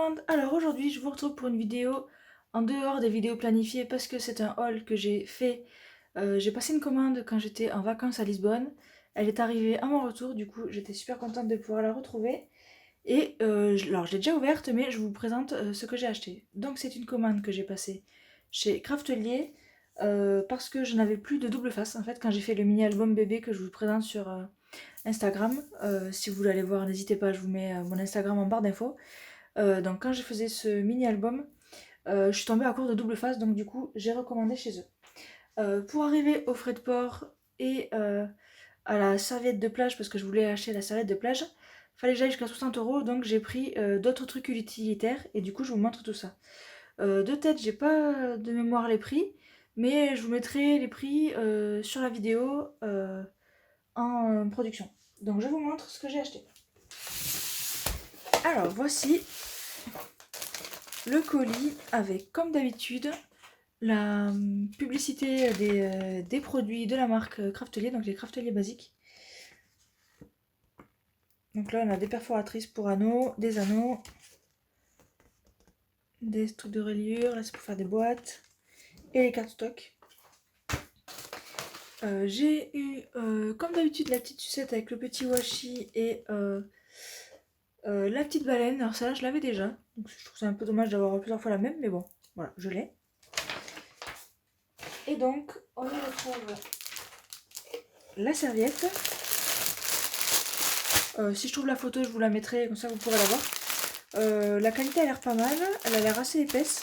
monde. Alors aujourd'hui je vous retrouve pour une vidéo en dehors des vidéos planifiées parce que c'est un haul que j'ai fait. J'ai passé une commande quand j'étais en vacances à Lisbonne. Elle est arrivée à mon retour, du coup j'étais super contente de pouvoir la retrouver. Et alors je l'ai déjà ouverte mais je vous présente ce que j'ai acheté. Donc c'est une commande que j'ai passée chez Craftelier parce que je n'avais plus de double face en fait quand j'ai fait le mini album bébé que je vous présente sur Instagram. Si vous voulez aller voir, n'hésitez pas, je vous mets mon Instagram en barre d'infos. Donc quand je faisais ce mini album, je suis tombée à court de double face, donc du coup j'ai recommandé chez eux. Pour arriver aux frais de port et à la serviette de plage, parce que je voulais acheter la serviette de plage, fallait que j'aille jusqu'à 60 €, donc j'ai pris d'autres trucs utilitaires et du coup je vous montre tout ça. De tête, j'ai pas de mémoire les prix, mais je vous mettrai les prix sur la vidéo en production. Donc je vous montre ce que j'ai acheté. Alors voici le colis avec, comme d'habitude, la publicité des produits de la marque Craftelier, donc les Craftelier basiques. Donc là on a des perforatrices pour anneaux, des trucs de reliure, là c'est pour faire des boîtes, et les cartes stock. J'ai eu comme d'habitude la petite sucette avec le petit washi et la petite baleine. Alors celle-là je l'avais déjà, donc je trouve ça un peu dommage d'avoir plusieurs fois la même, mais bon, voilà, je l'ai. Et donc on y retrouve la serviette. Si je trouve la photo, je vous la mettrai, comme ça vous pourrez la voir. La qualité a l'air pas mal, elle a l'air assez épaisse.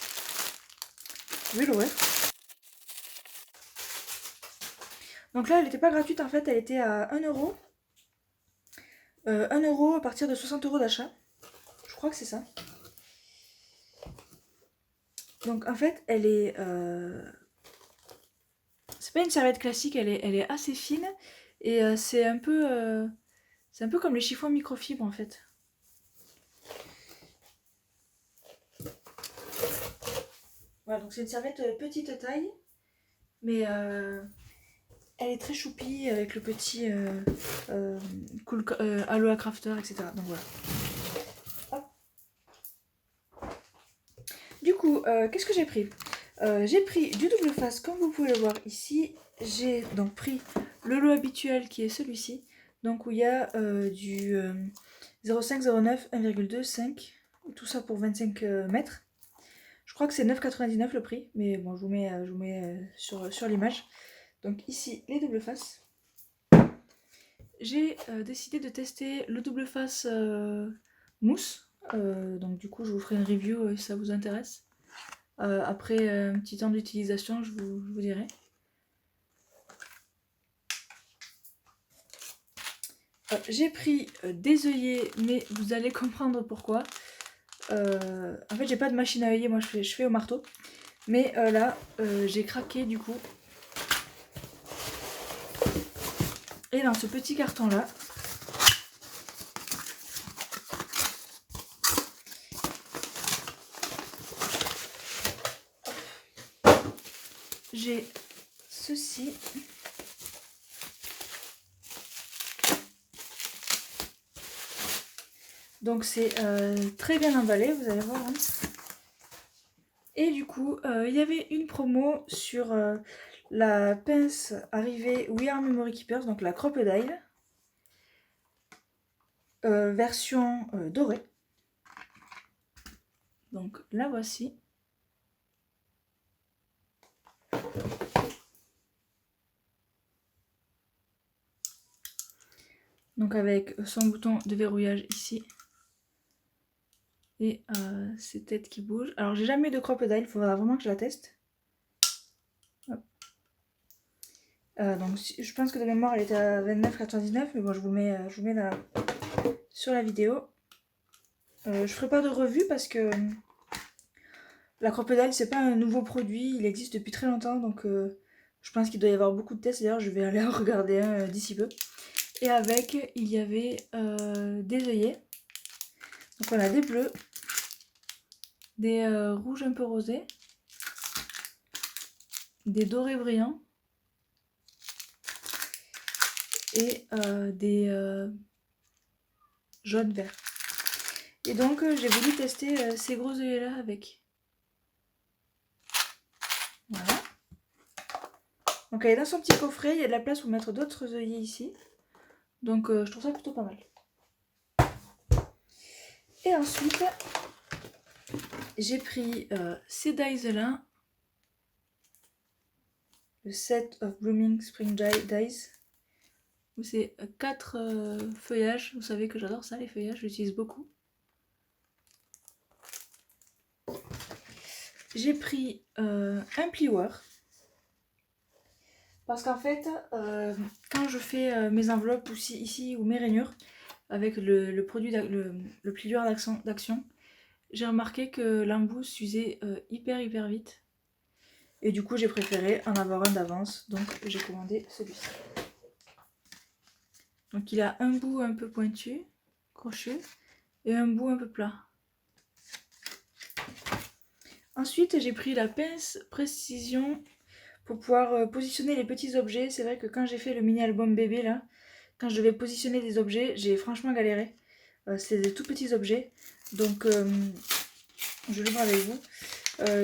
Je vais l'ouvrir. Donc là, elle n'était pas gratuite en fait, elle était à 1 €. 1 € à partir de 60 € d'achat. Je crois que c'est ça. Donc en fait, elle est... c'est pas une serviette classique, elle est assez fine. Et c'est un peu comme les chiffons microfibres en fait. Voilà, donc c'est une serviette petite taille. Mais elle est très choupie avec le petit cool Aloha Crafter, etc. Donc voilà. Hop. Du coup, qu'est-ce que j'ai pris? J'ai pris du double face, comme vous pouvez le voir ici. J'ai donc pris le lot habituel qui est celui-ci. Donc où il y a du 0,5, 0,9, 1,2, 5. Tout ça pour 25 mètres. Je crois que c'est 9,99 le prix, mais bon, je vous mets sur l'image. Donc ici, les doubles faces. J'ai décidé de tester le double face mousse. Donc du coup, je vous ferai une review si ça vous intéresse. Après un petit temps d'utilisation, je vous dirai. J'ai pris des œillets, mais vous allez comprendre pourquoi. En fait, j'ai pas de machine à œiller, moi je fais au marteau. Mais là, j'ai craqué du coup. Et dans ce petit carton là, j'ai ceci. Donc c'est très bien emballé, vous allez voir. Hein. Et du coup, il y avait une promo sur la pince arrivée We Are Memory Keepers, donc la Crocodile, version dorée. Donc la voici. Donc avec son bouton de verrouillage ici. Et ces têtes qui bougent. Alors j'ai jamais eu de Crocodile, il faudra vraiment que je la teste. Donc je pense que de mémoire elle était à 29,99, mais bon je vous mets là sur la vidéo. Je ferai pas de revue parce que la Crocodile c'est pas un nouveau produit, il existe depuis très longtemps, donc je pense qu'il doit y avoir beaucoup de tests. D'ailleurs je vais aller en regarder un d'ici peu. Et avec il y avait des œillets. Donc on a des bleus, des rouges un peu rosés, des dorés brillants et des jaunes verts. Et donc j'ai voulu tester ces gros œillets là avec. Voilà. Donc elle est dans son petit coffret, il y a de la place pour mettre d'autres œillets ici. Donc je trouve ça plutôt pas mal. Et ensuite, j'ai pris ces dies là. Le set of Blooming Spring Dies. C'est 4 feuillages. Vous savez que j'adore ça, les feuillages, j'utilise beaucoup. J'ai pris un plioir. Parce qu'en fait, quand je fais mes enveloppes aussi, ici ou mes rainures, avec le plioir d'action, j'ai remarqué que l'embout s'usait hyper vite. Et du coup, j'ai préféré en avoir un d'avance, donc j'ai commandé celui-ci. Donc il a un bout un peu pointu, crochu, et un bout un peu plat. Ensuite, j'ai pris la pince précision pour pouvoir positionner les petits objets. C'est vrai que quand j'ai fait le mini album bébé là, quand je devais positionner des objets, j'ai franchement galéré. C'est des tout petits objets, donc je l'ouvre avec vous.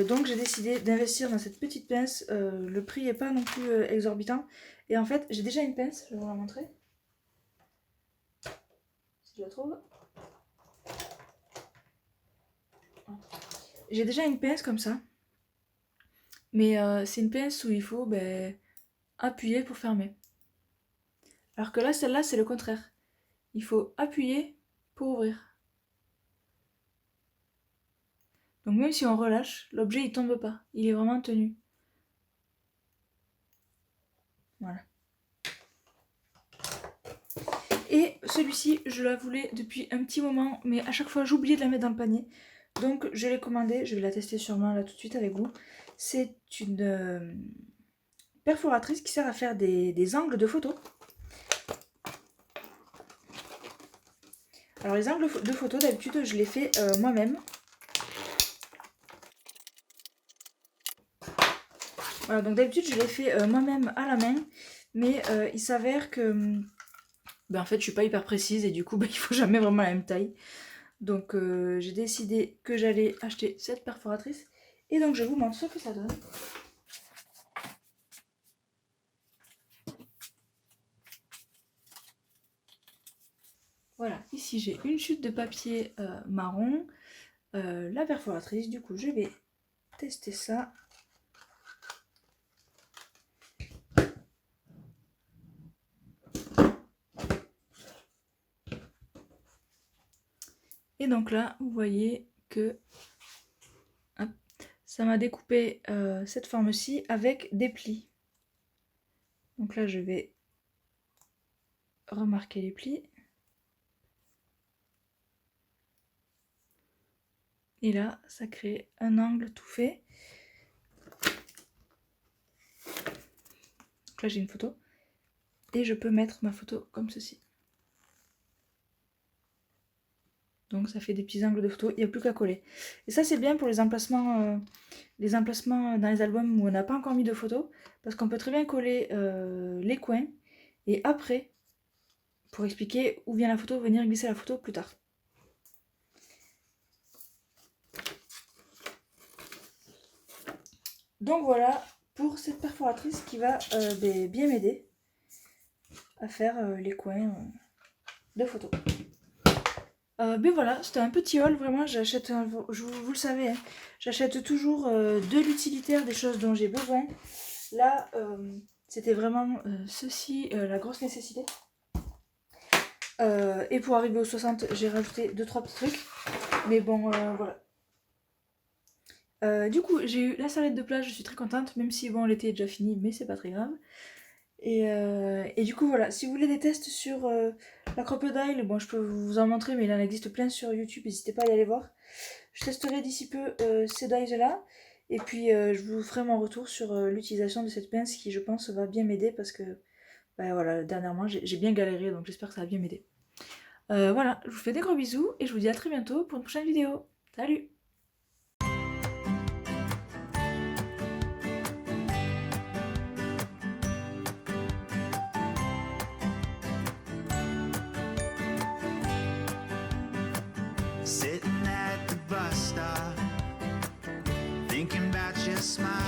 Donc j'ai décidé d'investir dans cette petite pince. Le prix n'est pas non plus exorbitant. Et en fait, j'ai déjà une pince, je vais vous la montrer. Si je la trouve. J'ai déjà une pince comme ça. Mais c'est une pince où il faut appuyer pour fermer. Alors que là, celle-là, c'est le contraire. Il faut appuyer pour ouvrir. Donc même si on relâche, l'objet il tombe pas. Il est vraiment tenu. Voilà. Et celui-ci, je la voulais depuis un petit moment, mais à chaque fois j'oubliais de la mettre dans le panier. Donc je l'ai commandée, je vais la tester sûrement là tout de suite avec vous. C'est une perforatrice qui sert à faire des angles de photo. Alors les angles de photo, d'habitude je les fais moi-même. Voilà, donc d'habitude je les fais moi-même à la main, mais il s'avère que en fait je suis pas hyper précise et du coup il faut jamais vraiment la même taille. Donc j'ai décidé que j'allais acheter cette perforatrice et donc je vous montre ce que ça donne. Voilà, ici j'ai une chute de papier marron, la perforatrice, du coup je vais tester ça. Et donc là, vous voyez que hop, ça m'a découpé cette forme-ci avec des plis. Donc là, je vais remarquer les plis. Et là, ça crée un angle tout fait. Donc là, j'ai une photo. Et je peux mettre ma photo comme ceci. Donc ça fait des petits angles de photo, il n'y a plus qu'à coller. Et ça c'est bien pour les emplacements dans les albums où on n'a pas encore mis de photos, parce qu'on peut très bien coller les coins, et après, pour expliquer où vient la photo, venir glisser la photo plus tard. Donc voilà pour cette perforatrice qui va bien m'aider à faire les coins de photos. Voilà, c'était un petit haul, vraiment j'achète, vous le savez, hein, j'achète toujours de l'utilitaire, des choses dont j'ai besoin. Là, c'était vraiment ceci, la grosse nécessité. Et pour arriver aux 60, j'ai rajouté 2-3 petits trucs. Mais bon, voilà. Du coup, j'ai eu la serviette de plage, je suis très contente, même si bon, l'été est déjà fini, mais c'est pas très grave. Et du coup, voilà, si vous voulez des tests sur la crocodile, bon, je peux vous en montrer, mais il en existe plein sur YouTube, n'hésitez pas à y aller voir. Je testerai d'ici peu ces dies-là, et puis je vous ferai mon retour sur l'utilisation de cette pince qui, je pense, va bien m'aider, parce que, voilà, dernièrement, j'ai bien galéré, donc j'espère que ça va bien m'aider. Voilà, je vous fais des gros bisous, et je vous dis à très bientôt pour une prochaine vidéo. Salut! Sit smile.